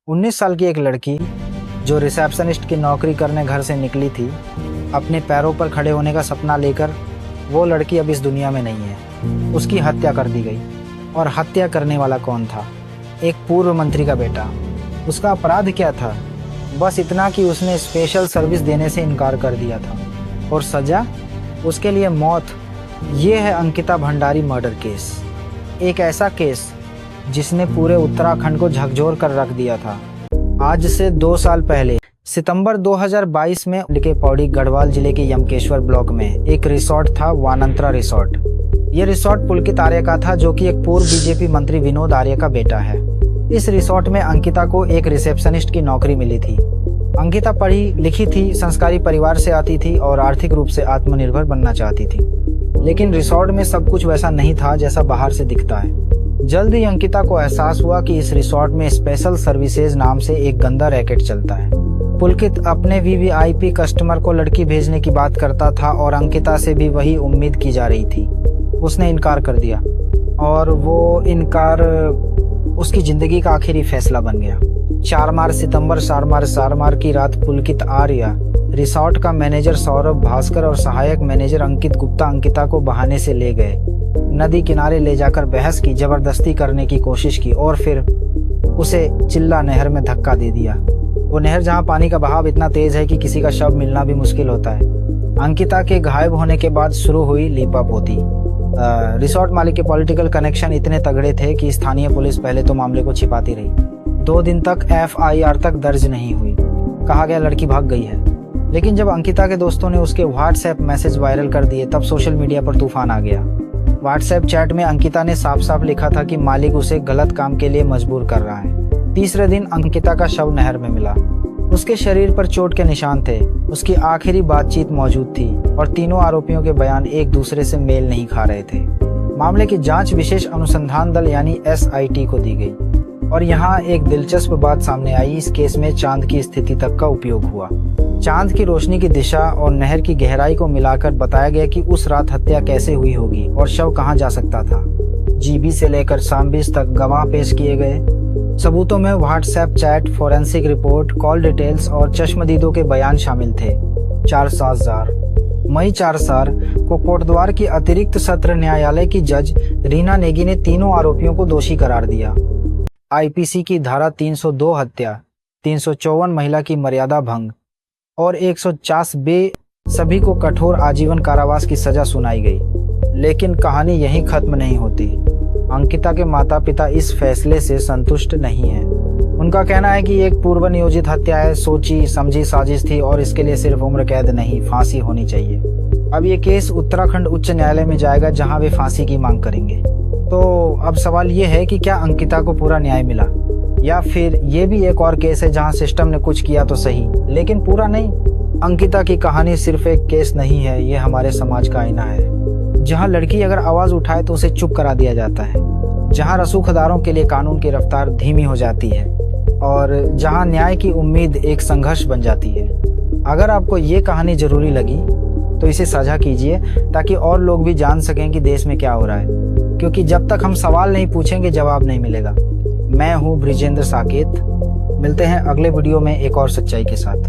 19 साल की एक लड़की जो रिसेप्शनिस्ट की नौकरी करने घर से निकली थी, अपने पैरों पर खड़े होने का सपना लेकर, वो लड़की अब इस दुनिया में नहीं है। उसकी हत्या कर दी गई। और हत्या करने वाला कौन था? एक पूर्व मंत्री का बेटा। उसका अपराध क्या था? बस इतना कि उसने स्पेशल सर्विस देने से इनकार कर दिया था। और सज़ा? उसके लिए मौत। ये है अंकिता भंडारी मर्डर केस। एक ऐसा केस जिसने पूरे उत्तराखंड को झकझोर कर रख दिया था। आज से 2 साल पहले सितंबर 2022 में के पौड़ी गढ़वाल जिले के यमकेश्वर ब्लॉक में एक रिसोर्ट था, वानंतरा रिसोर्ट। ये रिसोर्ट पुलकित आर्य का था, जो कि एक पूर्व बीजेपी मंत्री विनोद आर्य का बेटा है। इस रिसोर्ट में अंकिता को एक रिसेप्शनिस्ट की नौकरी मिली थी। अंकिता पढ़ी लिखी थी, संस्कारी परिवार से आती थी और आर्थिक रूप से आत्मनिर्भर बनना चाहती थी। लेकिन रिसोर्ट में सब कुछ वैसा नहीं था जैसा बाहर से दिखता है। जल्द ही अंकिता को एहसास हुआ कि इस रिसोर्ट में स्पेशल सर्विसेज नाम से एक गंदा रैकेट चलता है। पुलकित अपने वीवीआईपी कस्टमर को लड़की भेजने की बात करता था और अंकिता से भी वही उम्मीद की जा रही थी। उसने इनकार कर दिया और वो इनकार उसकी जिंदगी का आखिरी फैसला बन गया। 4 सितंबर सारमार की रात पुलकित आर्य, रिसोर्ट का मैनेजर सौरभ भास्कर और सहायक मैनेजर अंकित गुप्ता अंकिता को बहाने से ले गए। नदी किनारे ले जाकर बहस की, जबरदस्ती करने की कोशिश की और फिर उसे चिल्ला नहर में धक्का दे दिया। वो नहर जहाँ पानी का बहाव इतना तेज है कि किसी का शव मिलना भी मुश्किल होता है। अंकिता के गायब होने के बाद शुरू हुई लीपापोती। रिसोर्ट मालिक के पॉलिटिकल कनेक्शन इतने तगड़े थे कि स्थानीय पुलिस पहले तो मामले को छिपाती रही। 2 दिन तक FIR तक दर्ज नहीं हुई। कहा गया लड़की भाग गई है। लेकिन जब अंकिता के दोस्तों ने उसके व्हाट्सएप मैसेज वायरल कर दिए, तब सोशल मीडिया पर तूफान आ गया। व्हाट्सएप चैट में अंकिता ने साफ साफ लिखा था कि मालिक उसे गलत काम के लिए मजबूर कर रहा है। तीसरे दिन अंकिता का शव नहर में मिला। उसके शरीर पर चोट के निशान थे। उसकी आखिरी बातचीत मौजूद थी और तीनों आरोपियों के बयान एक दूसरे से मेल नहीं खा रहे थे। मामले की जांच विशेष अनुसंधान दल यानी SIT को दी गई। और यहाँ एक दिलचस्प बात सामने आई। इस केस में चांद की स्थिति तक का उपयोग हुआ। चांद की रोशनी की दिशा और नहर की गहराई को मिलाकर बताया गया कि उस रात हत्या कैसे हुई होगी और शव कहां जा सकता था। GB से लेकर शामबीस तक गवाह पेश किए गए। सबूतों में WhatsApp chat, forensic report, call details और चश्मदीदों के बयान शामिल थे। 4 मई 4 को कोटद्वार की अतिरिक्त सत्र न्यायालय की जज रीना नेगी ने तीनों आरोपियों को दोषी करार दिया। IPC की धारा 302 हत्या, 354 महिला की मर्यादा भंग और 150B सभी को कठोर आजीवन कारावास की सजा सुनाई गई। लेकिन कहानी यहीं खत्म नहीं होती। अंकिता के माता पिता इस फैसले से संतुष्ट नहीं हैं। उनका कहना है कि एक पूर्व नियोजित हत्या है, सोची समझी साजिश थी और इसके लिए सिर्फ उम्र कैद नहीं, फांसी होनी चाहिए। अब ये केस उत्तराखंड उच्च न्यायालय में जाएगा, जहां वे फांसी की मांग करेंगे। तो अब सवाल ये है कि क्या अंकिता को पूरा न्याय मिला, या फिर ये भी एक और केस है जहां सिस्टम ने कुछ किया तो सही लेकिन पूरा नहीं। अंकिता की कहानी सिर्फ एक केस नहीं है, ये हमारे समाज का आईना है। जहां लड़की अगर आवाज उठाए तो उसे चुप करा दिया जाता है, जहां रसूखदारों के लिए कानून की रफ्तार धीमी हो जाती है और जहां न्याय की उम्मीद एक संघर्ष बन जाती है। अगर आपको ये कहानी जरूरी लगी तो इसे साझा कीजिए, ताकि और लोग भी जान सकें कि देश में क्या हो रहा है। क्योंकि जब तक हम सवाल नहीं पूछेंगे, जवाब नहीं मिलेगा। मैं हूँ ब्रिजेंद्र साकेत। मिलते हैं अगले वीडियो में एक और सच्चाई के साथ।